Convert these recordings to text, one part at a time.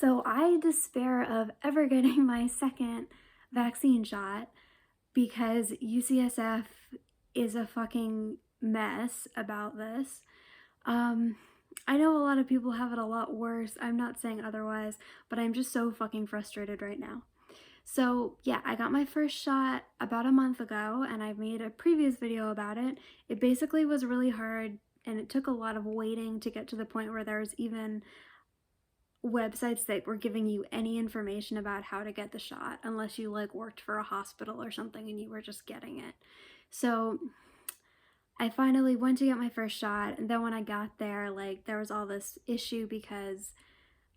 So I despair of ever getting my second vaccine shot because UCSF is a fucking mess about this. Um, I know a lot of people have it a lot worse. I'm not saying otherwise, but I'm just so fucking frustrated right now. So, yeah, I got my first shot about a month ago and I made a previous video about it. It basically was really hard and it took a lot of waiting to get to the point where there was even websites that were giving you any information about how to get the shot unless you like worked for a hospital or something and you were just getting it. So I finally went to get my first shot, and then when I got there, like there was all this issue because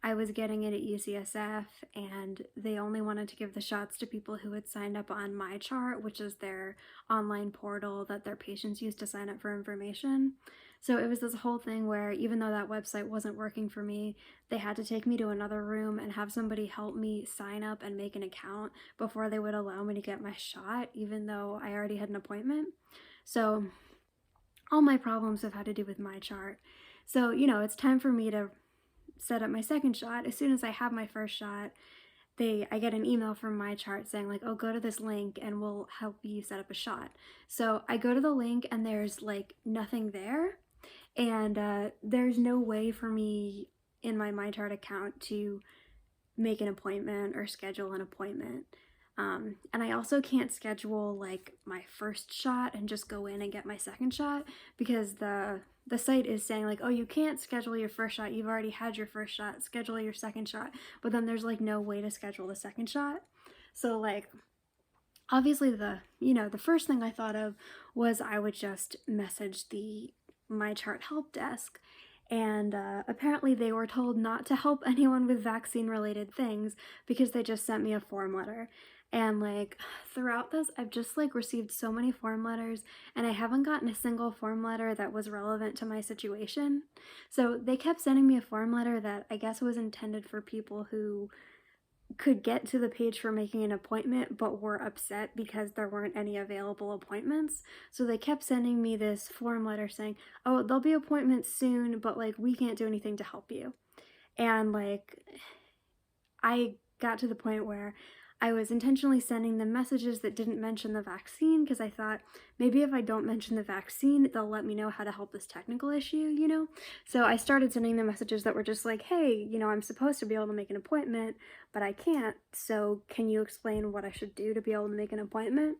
I was getting it at UCSF and they only wanted to give the shots to people who had signed up on MyChart, which is their online portal that their patients use to sign up for information. So it was this whole thing where even though that website wasn't working for me, they had to take me to another room and have somebody help me sign up and make an account before they would allow me to get my shot, even though I already had an appointment. So all my problems have had to do with MyChart. So, it's time for me to set up my second shot. As soon as I have my first shot, I get an email from MyChart saying like, oh, go to this link and we'll help you set up a shot. So I go to the link and there's like nothing there, and there's no way for me in my MyChart account to make an appointment or schedule an appointment. And I also can't schedule like my first shot and just go in and get my second shot because the site is saying like, oh, you can't schedule your first shot, you've already had your first shot, schedule your second shot. But then there's like no way to schedule the second shot. So like obviously the first thing I thought of was I would just message the MyChart help desk, and apparently they were told not to help anyone with vaccine related things because they just sent me a form letter. And like throughout this, I've just like received so many form letters and I haven't gotten a single form letter that was relevant to my situation. So they kept sending me a form letter that I guess was intended for people who could get to the page for making an appointment but were upset because there weren't any available appointments. So they kept sending me this form letter saying, oh, there'll be appointments soon, but like we can't do anything to help you. And like I got to the point where I was intentionally sending them messages that didn't mention the vaccine because I thought maybe if I don't mention the vaccine, they'll let me know how to help this technical issue. So I started sending them messages that were just like, hey, I'm supposed to be able to make an appointment, but I can't. So can you explain what I should do to be able to make an appointment?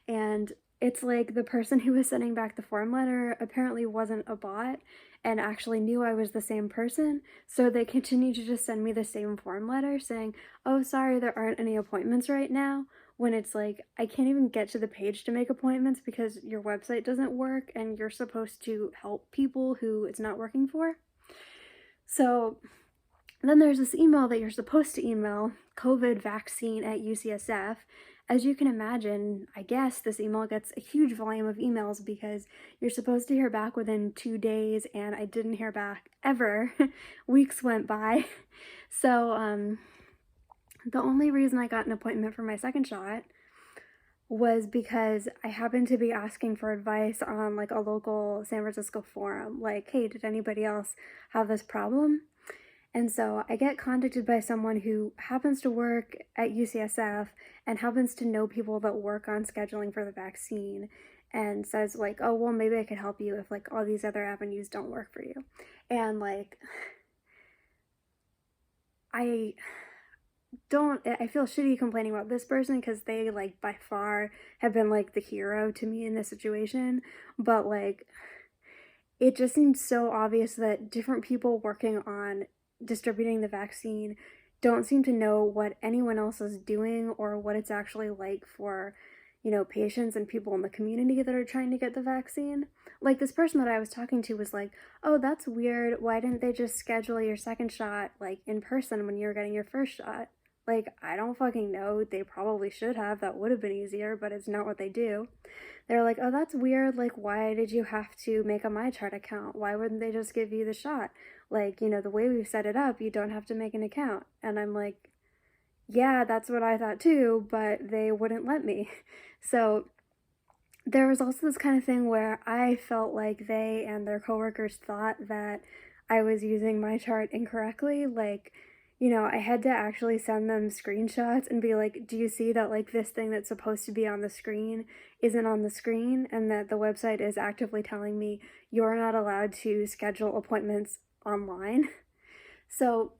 And it's like the person who was sending back the form letter apparently wasn't a bot and actually knew I was the same person. So they continued to just send me the same form letter saying, oh, sorry, there aren't any appointments right now. When it's like, I can't even get to the page to make appointments because your website doesn't work and you're supposed to help people who it's not working for. So then there's this email that you're supposed to email, COVID vaccine at UCSF. As you can imagine, I guess this email gets a huge volume of emails because you're supposed to hear back within 2 days, and I didn't hear back ever. Weeks went by. So, the only reason I got an appointment for my second shot was because I happened to be asking for advice on like a local San Francisco forum, like, hey, did anybody else have this problem? And so I get contacted by someone who happens to work at UCSF and happens to know people that work on scheduling for the vaccine, and says like, oh, well, maybe I could help you if like all these other avenues don't work for you. And like I I feel shitty complaining about this person because they like by far have been like the hero to me in this situation, but like it just seems so obvious that different people working on distributing the vaccine don't seem to know what anyone else is doing or what it's actually like for, patients and people in the community that are trying to get the vaccine. Like this person that I was talking to was like, oh, that's weird. Why didn't they just schedule your second shot like in person when you were getting your first shot? Like, I don't fucking know. They probably should have. That would have been easier, but it's not what they do. They're like, oh, that's weird. Like, why did you have to make a MyChart account? Why wouldn't they just give you the shot? Like, the way we've set it up, you don't have to make an account. And I'm like, yeah, that's what I thought too, but they wouldn't let me. So there was also this kind of thing where I felt like they and their coworkers thought that I was using MyChart incorrectly. Like, you know, I had to actually send them screenshots and be like, do you see that like this thing that's supposed to be on the screen isn't on the screen, and that the website is actively telling me you're not allowed to schedule appointments online? So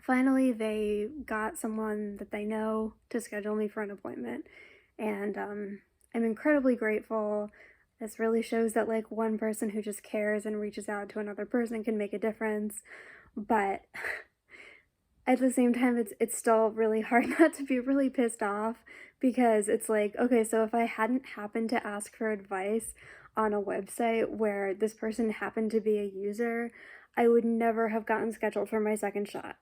finally, they got someone that they know to schedule me for an appointment, and I'm incredibly grateful. This really shows that like one person who just cares and reaches out to another person can make a difference. But at the same time, it's still really hard not to be really pissed off, because it's like, okay, so if I hadn't happened to ask for advice on a website where this person happened to be a user, I would never have gotten scheduled for my second shot.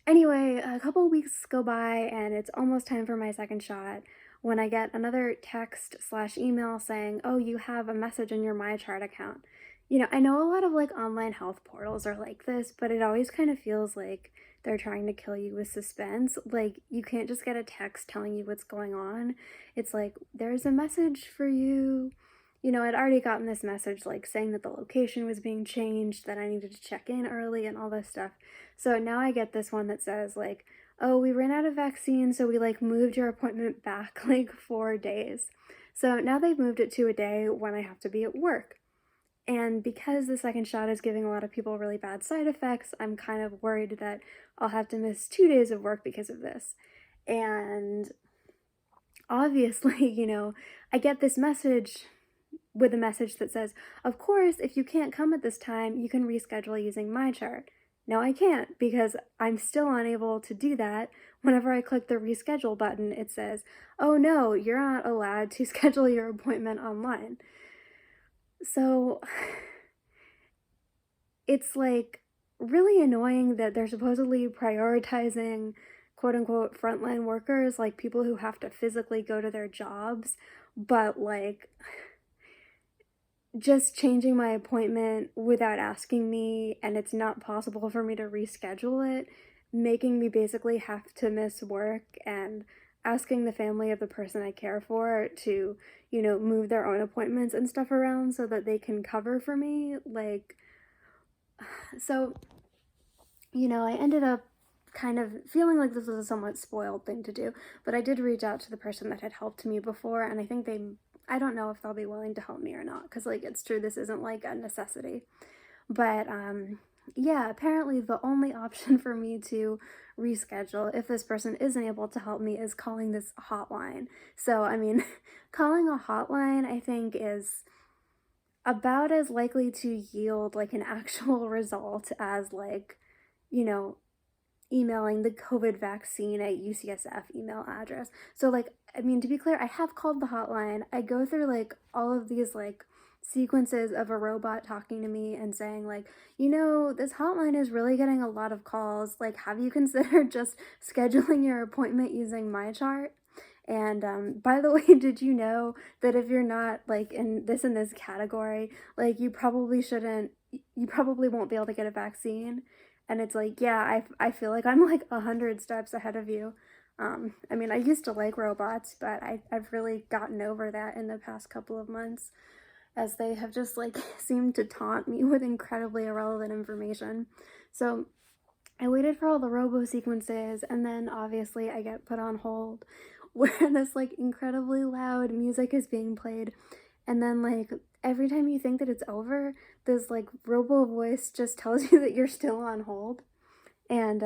Anyway, a couple weeks go by and it's almost time for my second shot when I get another text slash email saying, oh, you have a message in your MyChart account. You know, I know a lot of like online health portals are like this, but it always kind of feels like they're trying to kill you with suspense. Like, you can't just get a text telling you what's going on. It's like, there's a message for you. You know, I'd already gotten this message like saying that the location was being changed, that I needed to check in early and all this stuff. So now I get this one that says like, oh, we ran out of vaccine, so we like moved your appointment back like 4 days. So now they've moved it to a day when I have to be at work. And because the second shot is giving a lot of people really bad side effects, I'm kind of worried that I'll have to miss 2 days of work because of this. And obviously, you know, I get this message with a message that says, of course, if you can't come at this time, you can reschedule using MyChart. No, I can't, because I'm still unable to do that. Whenever I click the reschedule button, it says, oh no, you're not allowed to schedule your appointment online. So it's like really annoying that they're supposedly prioritizing quote unquote frontline workers, like people who have to physically go to their jobs, but like just changing my appointment without asking me, and it's not possible for me to reschedule it, making me basically have to miss work, and asking the family of the person I care for to, you know, move their own appointments and stuff around so that they can cover for me. Like, so, you know, I ended up kind of feeling like this was a somewhat spoiled thing to do, but I did reach out to the person that had helped me before, and I think I don't know if they'll be willing to help me or not, because like it's true, this isn't like a necessity. But yeah, apparently the only option for me to reschedule if this person isn't able to help me is calling this hotline. So I mean, calling a hotline I think is about as likely to yield like an actual result as like, you know, emailing the COVID vaccine at UCSF email address. So like, I mean, to be clear, I have called the hotline. I go through like all of these like sequences of a robot talking to me and saying like, you know, this hotline is really getting a lot of calls. Like, have you considered just scheduling your appointment using MyChart? And by the way, did you know that if you're not like in this category, like you probably shouldn't, you probably won't be able to get a vaccine? And it's like, yeah, I feel like I'm like 100 steps ahead of you. I mean, I used to like robots, but I've really gotten over that in the past couple of months, as they have just like seemed to taunt me with incredibly irrelevant information. So I waited for all the robo sequences, and then obviously I get put on hold where this like incredibly loud music is being played, and then like every time you think that it's over, this like robo voice just tells you that you're still on hold. And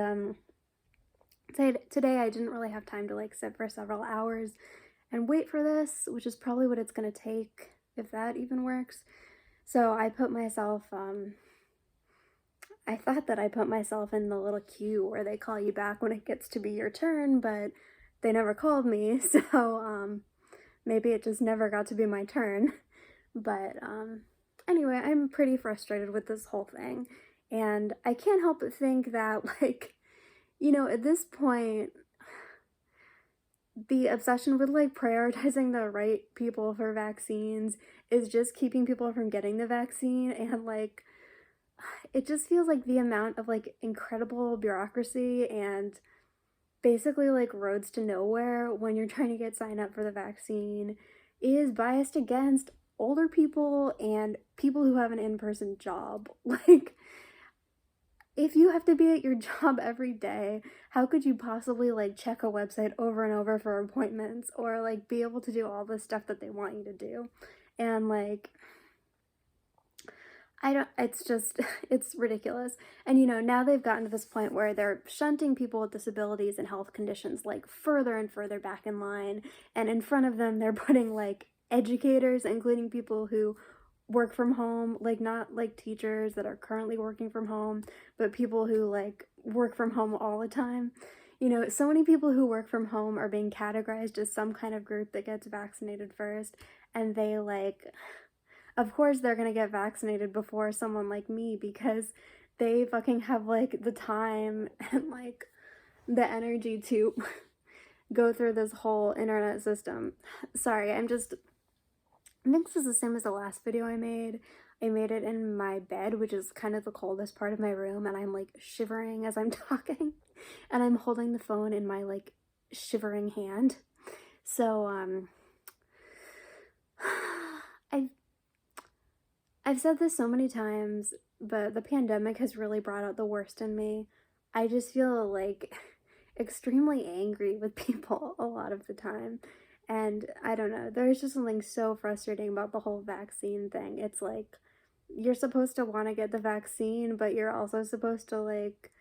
today I didn't really have time to like sit for several hours and wait for this, which is probably what it's gonna take, if that even works. So I put myself I thought that I put myself in the little queue where they call you back when it gets to be your turn, but they never called me, so maybe it just never got to be my turn. But anyway, I'm pretty frustrated with this whole thing, and I can't help but think that, like, you know, at this point, the obsession with like prioritizing the right people for vaccines is just keeping people from getting the vaccine, and like it just feels like the amount of like incredible bureaucracy and basically like roads to nowhere when you're trying to get signed up for the vaccine is biased against older people and people who have an in-person job. Like, if you have to be at your job every day, how could you possibly like check a website over and over for appointments or like be able to do all the stuff that they want you to do? And like, I don't, it's just, it's ridiculous. And you know, now they've gotten to this point where they're shunting people with disabilities and health conditions like further and further back in line. And in front of them, they're putting like educators, including people who work from home, like not like teachers that are currently working from home, but people who like work from home all the time. You know, so many people who work from home are being categorized as some kind of group that gets vaccinated first, and they like, of course they're gonna get vaccinated before someone like me because they fucking have like the time and like the energy to go through this whole internet system. Sorry, I think this is the same as the last video I made. I made it in my bed, which is kind of the coldest part of my room, and I'm like shivering as I'm talking, and I'm holding the phone in my like shivering hand. So I've I've said this so many times, but the pandemic has really brought out the worst in me. I just feel like extremely angry with people a lot of the time. And I don't know, there's just something so frustrating about the whole vaccine thing. It's like you're supposed to want to get the vaccine, but you're also supposed to like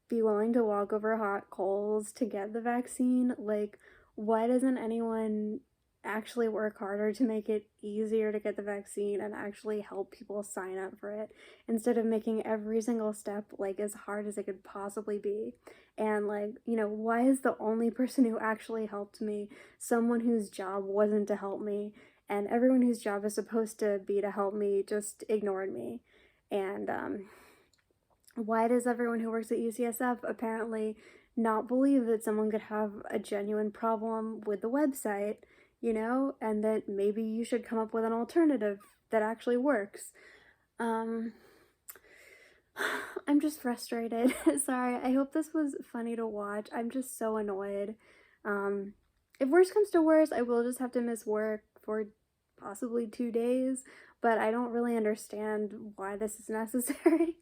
be willing to walk over hot coals to get the vaccine. Like, why doesn't anyone actually work harder to make it easier to get the vaccine and actually help people sign up for it instead of making every single step like as hard as it could possibly be? And like, you know, why is the only person who actually helped me someone whose job wasn't to help me, and everyone whose job is supposed to be to help me just ignored me? And why does everyone who works at UCSF apparently not believe that someone could have a genuine problem with the website, you know, and that maybe you should come up with an alternative that actually works? Um, I'm just frustrated. Sorry, I hope this was funny to watch. I'm just so annoyed. Um, if worse comes to worse, I will just have to miss work for possibly 2 days, but I don't really understand why this is necessary.